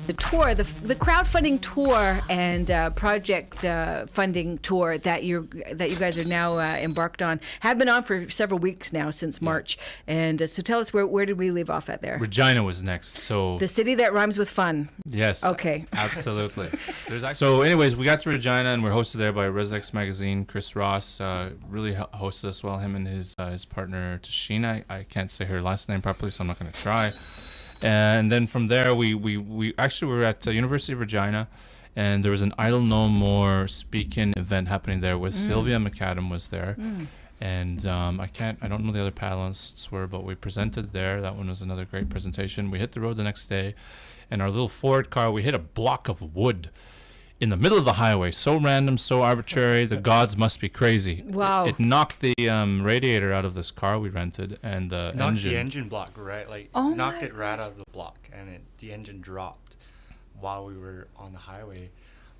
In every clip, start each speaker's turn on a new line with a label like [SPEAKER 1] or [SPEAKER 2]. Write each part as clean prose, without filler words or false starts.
[SPEAKER 1] the tour, the crowdfunding tour and project funding tour that you guys are now embarked on have been on for several weeks now since March. And so tell us where did we leave off at there?
[SPEAKER 2] Regina was next. So
[SPEAKER 1] the city that rhymes with fun.
[SPEAKER 2] Yes.
[SPEAKER 1] Okay.
[SPEAKER 2] Absolutely. So anyways, we got to Regina and we're hosted there by ResX Magazine. Chris Ross really hosted us well. Him and his partner Tashina. I can't say her last name properly, so I'm not going to try. And then from there, we actually were at University of Regina, and there was an Idle No More speaking event happening there with Sylvia McAdam was there. And I don't know the other panelists were, but we presented there. That one was another great presentation. We hit the road the next day, and our little Ford car, we hit a block of wood in the middle of the highway. So random, so arbitrary. The gods must be crazy.
[SPEAKER 1] Wow.
[SPEAKER 2] It knocked the radiator out of this car we rented, and the engine.
[SPEAKER 3] The engine block, right? Like knocked it right out of the block, and the engine dropped while we were on the highway.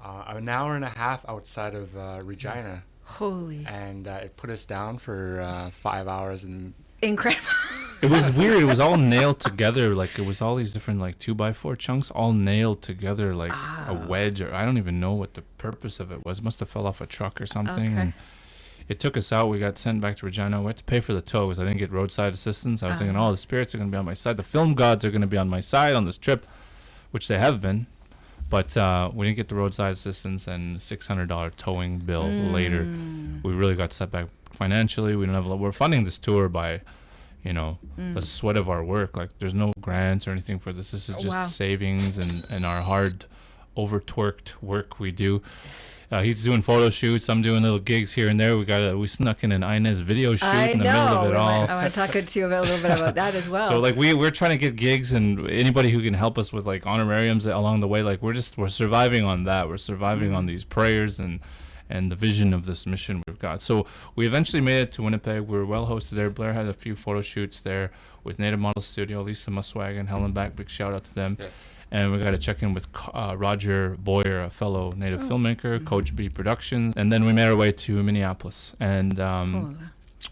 [SPEAKER 3] An hour and a half outside of Regina.
[SPEAKER 1] Holy.
[SPEAKER 3] And it put us down for 5 hours. And
[SPEAKER 1] incredible.
[SPEAKER 2] It was weird. It was all nailed together. Like, it was all these different, like, 2x4 chunks all nailed together like a wedge. Or I don't even know what the purpose of it was. It must have fell off a truck or something.
[SPEAKER 1] Okay.
[SPEAKER 2] And it took us out. We got sent back to Regina. We had to pay for the tow because I didn't get roadside assistance. I was thinking, the spirits are going to be on my side. The film gods are going to be on my side on this trip, which they have been. But we didn't get the roadside assistance, and $600 towing bill later. We really got set back financially. We don't have. We're funding this tour by, the sweat of our work. Like, there's no grants or anything for this. This is just savings and our hard, over-twerked work we do. He's doing photo shoots. I'm doing little gigs here and there. We snuck in an Inez video shoot in the middle of it all.
[SPEAKER 1] I want to talk to you a little bit about that as well.
[SPEAKER 2] So, like, we're trying to get gigs, and anybody who can help us with, like, honorariums along the way. Like, we're surviving on that. We're surviving on these prayers and the vision of this mission we've got. So we eventually made it to Winnipeg. We were well hosted there. Blair had a few photo shoots there with Native Model Studio, Lisa Muswagon, Helen Back. Big shout out to them. Yes. And we got to check in with Roger Boyer, a fellow Native filmmaker, Coach B Productions. And then we made our way to Minneapolis. And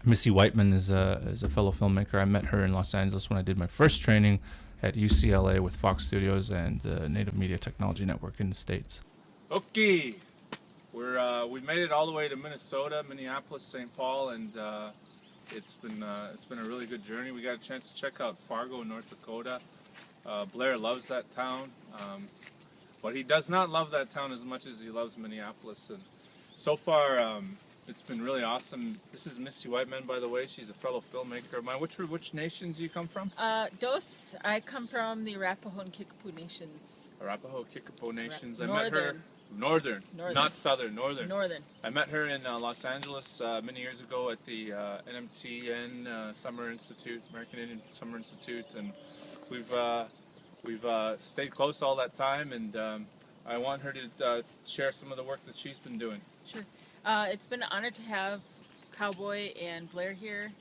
[SPEAKER 2] Missy Whiteman is a fellow filmmaker. I met her in Los Angeles when I did my first training at UCLA with Fox Studios and Native Media Technology Network in the States.
[SPEAKER 4] Okay. We made it all the way to Minnesota, Minneapolis, St. Paul, and it's been a really good journey. We got a chance to check out Fargo, North Dakota. Blair loves that town, but he does not love that town as much as he loves Minneapolis. And so far, it's been really awesome. This is Missy Whiteman, by the way. She's a fellow filmmaker of mine. Which nation do you come from?
[SPEAKER 5] Dos. I come from the Arapaho and Kickapoo nations.
[SPEAKER 4] Arapaho, Kickapoo nations.
[SPEAKER 5] Northern.
[SPEAKER 4] I met her. Northern, not southern, northern.
[SPEAKER 5] Northern.
[SPEAKER 4] I met her in Los Angeles many years ago at the NMTN Summer Institute, American Indian Summer Institute, and we've stayed close all that time. And I want her to share some of the work that she's been doing.
[SPEAKER 5] Sure. It's been an honor to have Cowboy and Blair here,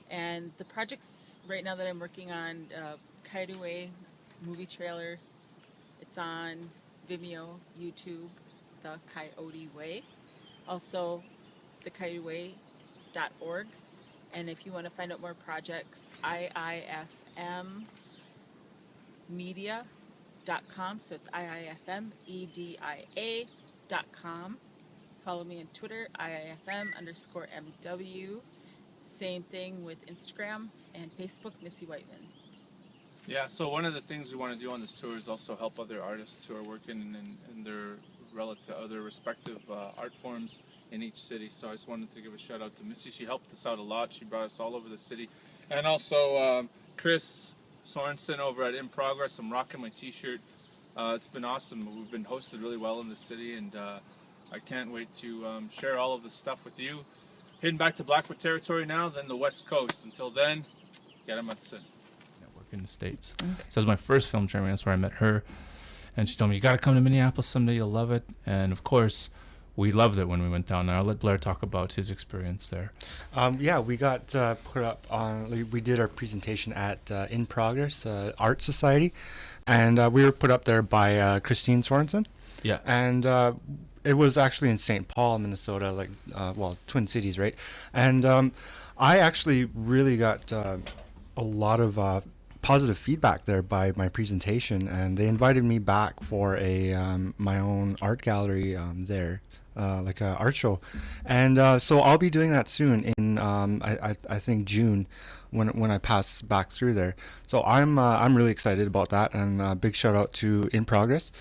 [SPEAKER 5] and the projects right now that I'm working on, Coyote Way movie trailer. It's on Vimeo, YouTube, The Coyote Way. Also, thecoyoteway.org. And if you want to find out more projects, iifmmedia.com. So it's iifmedia.com. Follow me on Twitter, iifm_MW. Same thing with Instagram and Facebook, Missy Whiteman.
[SPEAKER 4] Yeah, so one of the things we want to do on this tour is also help other artists who are working in their other respective art forms in each city. So I just wanted to give a shout out to Missy. She helped us out a lot. She brought us all over the city. And also Chris Sorensen over at In Progress. I'm rocking my t-shirt. It's been awesome. We've been hosted really well in the city, and I can't wait to share all of this stuff with you. Heading back to Blackfoot territory now, then the West Coast. Until then, Yaramatsin.
[SPEAKER 2] In the States. Okay. So it was my first film training. That's where I met her, and she told me, you got to come to Minneapolis someday, you'll love it. And of course we loved it when we went down there. I'll let Blair talk about his experience there.
[SPEAKER 3] We got put up on, we did our presentation at In Progress Art Society, and we were put up there by Christine Sorensen.
[SPEAKER 2] Yeah.
[SPEAKER 3] And it was actually in St. Paul, Minnesota, like Twin Cities, right? And I actually really got a lot of positive feedback there by my presentation, and they invited me back for a my own art gallery there, like a art show, and so I'll be doing that soon in I think June, when I pass back through there. So I'm really excited about that, and big shout out to In Progress.